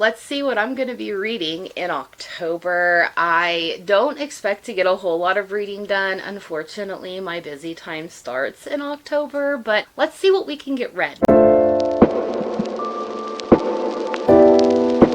let's see what I'm going to be reading in October. I don't expect to get a whole lot of reading done. Unfortunately, my busy time starts in October, but let's see what we can get read.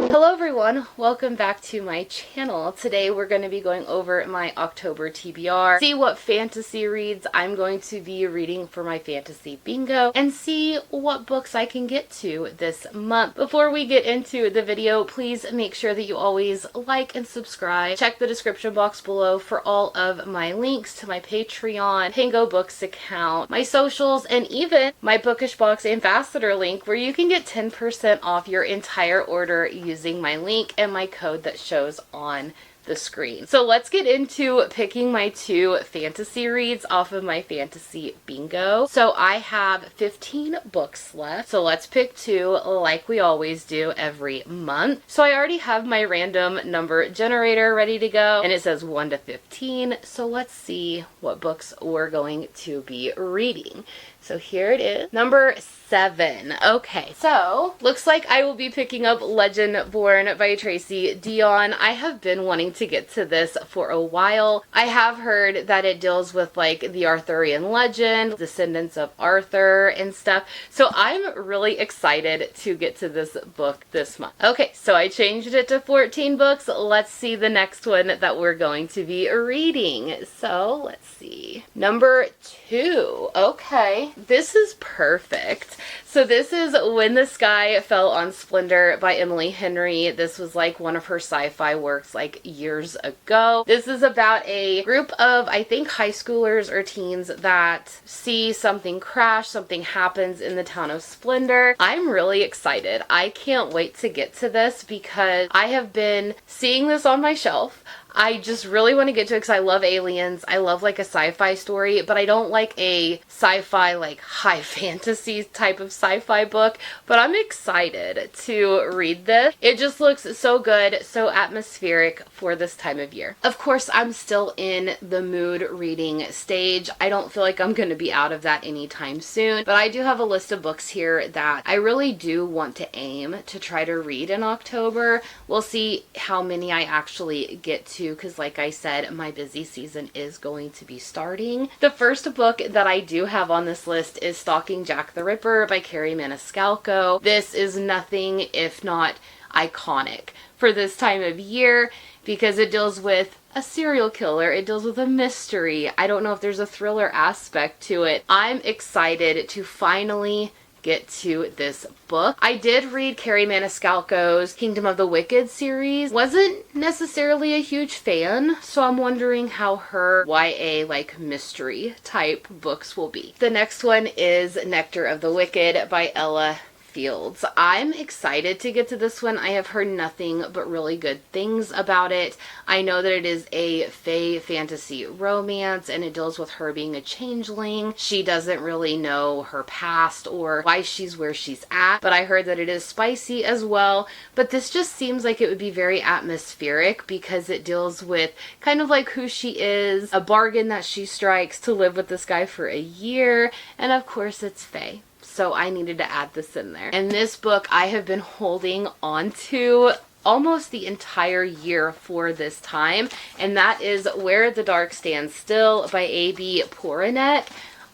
Hello everyone, welcome back to my channel. Today we're going to be going over my October TBR, see what fantasy reads I'm going to be reading for my fantasy bingo, and see what books I can get to this month. Before we get into the video, please make sure that you always like and subscribe. Check the description box below for all of my links to my Patreon, Pango Books account, my socials, and even my Bookish Box ambassador link where you can get 10% off your entire order using my link and my code that shows on the screen. So let's get into picking my two fantasy reads off of my fantasy bingo. So I have 15 books left. So let's pick two like we always do every month. So I already have my random number generator ready to go and it says 1 to 15. So let's see what books we're going to be reading. So here it is, number 7. Okay, so looks like I will be picking up Legend Born by Tracy Deonn. I have been wanting to get to this for a while. I have heard that it deals with like the Arthurian legend, descendants of Arthur and stuff. So I'm really excited to get to this book this month. Okay, so I changed it to 14 books. Let's see the next one that we're going to be reading. So let's see. Number 2. Okay. This is perfect. So this is When the Sky Fell on Splendor by Emily Henry. This was like one of her sci-fi works like years ago. This is about a group of, I think, high schoolers or teens that see something crash, something happens in the town of Splendor. I'm really excited. I can't wait to get to this because I have been seeing this on my shelf. I just really want to get to it because I love aliens. I love like a sci-fi story, but I don't like a sci-fi like high fantasy type of sci-fi book, but I'm excited to read this. It just looks so good, so atmospheric for this time of year. Of course, I'm still in the mood reading stage. I don't feel like I'm going to be out of that anytime soon, but I do have a list of books here that I really do want to aim to try to read in October. We'll see how many I actually get to because like I said, my busy season is going to be starting. The first book that I do have on this list is Stalking Jack the Ripper by Carrie Maniscalco. This is nothing if not iconic for this time of year because it deals with a serial killer. It deals with a mystery. I don't know if there's a thriller aspect to it. I'm excited to finally get to this book. I did read Carrie Maniscalco's Kingdom of the Wicked series. Wasn't necessarily a huge fan, so I'm wondering how her YA like mystery type books will be. The next one is Nectar of the Wicked by Ella Fields. I'm excited to get to this one. I have heard nothing but really good things about it. I know that it is a fae fantasy romance and it deals with her being a changeling. She doesn't really know her past or why she's where she's at, but I heard that it is spicy as well. But this just seems like it would be very atmospheric because it deals with kind of like who she is, a bargain that she strikes to live with this guy for a year, and of course it's fae. So I needed to add this in there. And this book I have been holding on to almost the entire year for this time. And that is Where the Dark Stands Still by A.B. Poranet.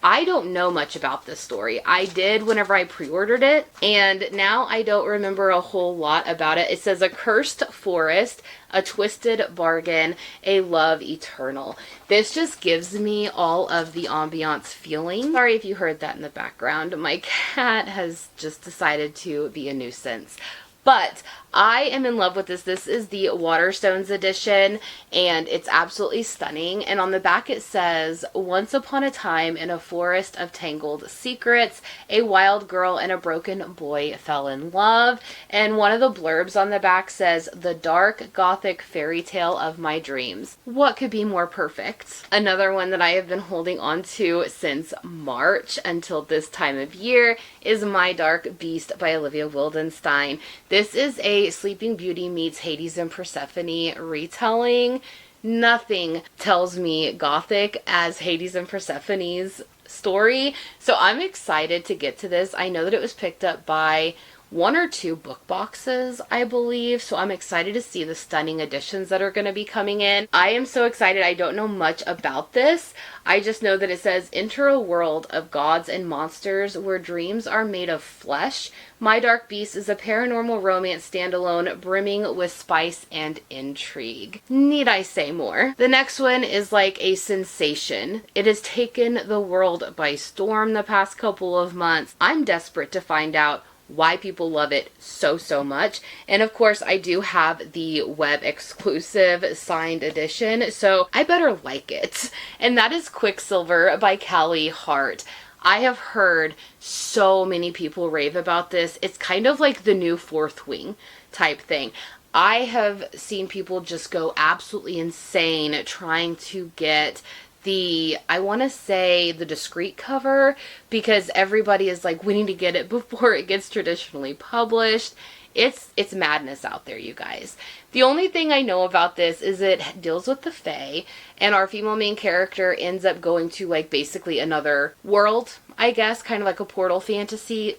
I don't know much about this story. I did whenever I pre-ordered it, and now I don't remember a whole lot about it. It says a cursed forest, a twisted bargain, a love eternal. This just gives me all of the ambiance feeling. Sorry if you heard that in the background. My cat has just decided to be a nuisance. But I am in love with this. This is the Waterstones edition, and it's absolutely stunning. And on the back it says, once upon a time in a forest of tangled secrets, a wild girl and a broken boy fell in love. And one of the blurbs on the back says, the dark gothic fairy tale of my dreams. What could be more perfect? Another one that I have been holding on to since March until this time of year is My Dark Beast by Olivia Wildenstein. This is a Sleeping Beauty meets Hades and Persephone retelling. Nothing tells me gothic as Hades and Persephone's story, so I'm excited to get to this. I know that it was picked up by 1 or 2 book boxes, I believe. So I'm excited to see the stunning additions that are going to be coming in. I am so excited. I don't know much about this. I just know that it says, enter a world of gods and monsters where dreams are made of flesh. My Dark Beast is a paranormal romance standalone brimming with spice and intrigue. Need I say more? The next one is like a sensation. It has taken the world by storm the past couple of months. I'm desperate to find out why people love it so much. And of course, I do have the web exclusive signed edition, so I better like it. And that is Quicksilver by Callie Hart. I have heard so many people rave about this. It's kind of like the new Fourth Wing type thing. I have seen people just go absolutely insane trying to get I want to say the discreet cover, because everybody is like, we need to get it before it gets traditionally published. It's madness out there, you guys. The only thing I know about this is it deals with the Fae, and our female main character ends up going to like basically another world, I guess, kind of like a portal fantasy,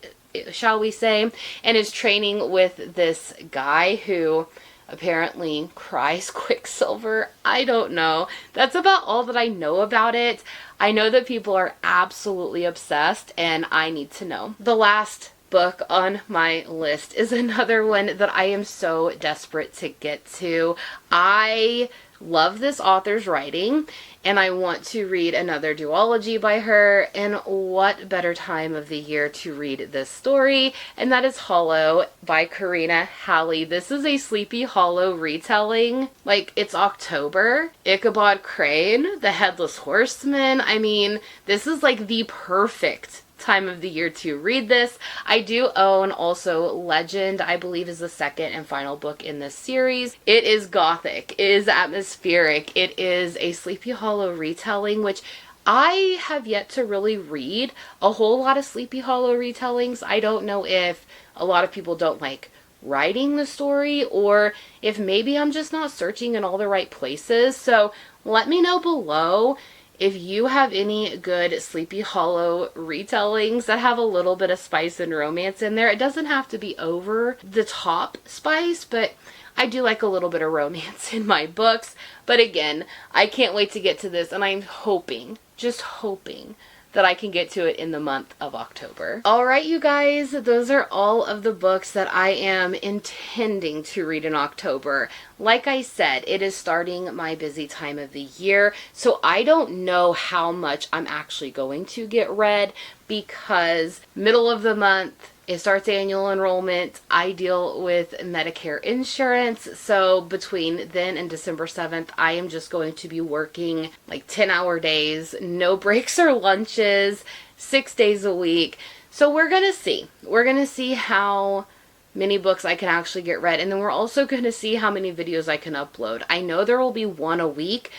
shall we say, and is training with this guy who apparently cries Quicksilver. I don't know. That's about all that I know about it. I know that people are absolutely obsessed, and I need to know. The last book on my list is another one that I am so desperate to get to. I love this author's writing, and I want to read another duology by her, and what better time of the year to read this story, and that is Hollow by Karina Halley. This is a Sleepy Hollow retelling. Like, it's October. Ichabod Crane, the Headless Horseman. I mean, this is like the perfect time of the year to read this. I do own also Legend, I believe is the second and final book in this series. It is gothic, it is atmospheric, it is a Sleepy Hollow retelling, which I have yet to really read a whole lot of Sleepy Hollow retellings. I don't know if a lot of people don't like writing the story, or if maybe I'm just not searching in all the right places. So let me know below if you have any good Sleepy Hollow retellings that have a little bit of spice and romance in there. It doesn't have to be over the top spice, but I do like a little bit of romance in my books. But again, I can't wait to get to this, and I'm hoping, just hoping, that I can get to it in the month of October. Alright, you guys, those are all of the books that I am intending to read in October. Like I said, it is starting my busy time of the year, so I don't know how much I'm actually going to get read, because middle of the month, it starts annual enrollment. I deal with Medicare insurance, so between then and December 7th, I am just going to be working like 10-hour days, no breaks or lunches, 6 days a week. So we're going to see. We're going to see how many books I can actually get read, and then we're also going to see how many videos I can upload. I know there will be 1 a week.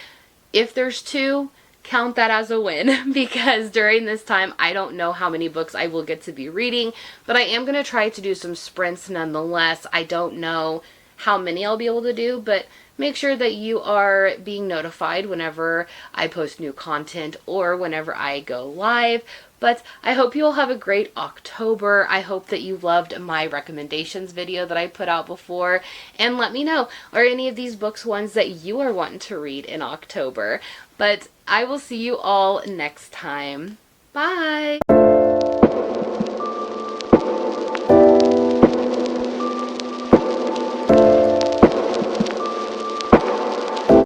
If there's 2, count that as a win, because during this time I don't know how many books I will get to be reading, but I am going to try to do some sprints nonetheless. I don't know how many I'll be able to do, but make sure that you are being notified whenever I post new content or whenever I go live. But I hope you all have a great October. I hope that you loved my recommendations video that I put out before. And let me know, are any of these books ones that you are wanting to read in October? But I will see you all next time. Bye!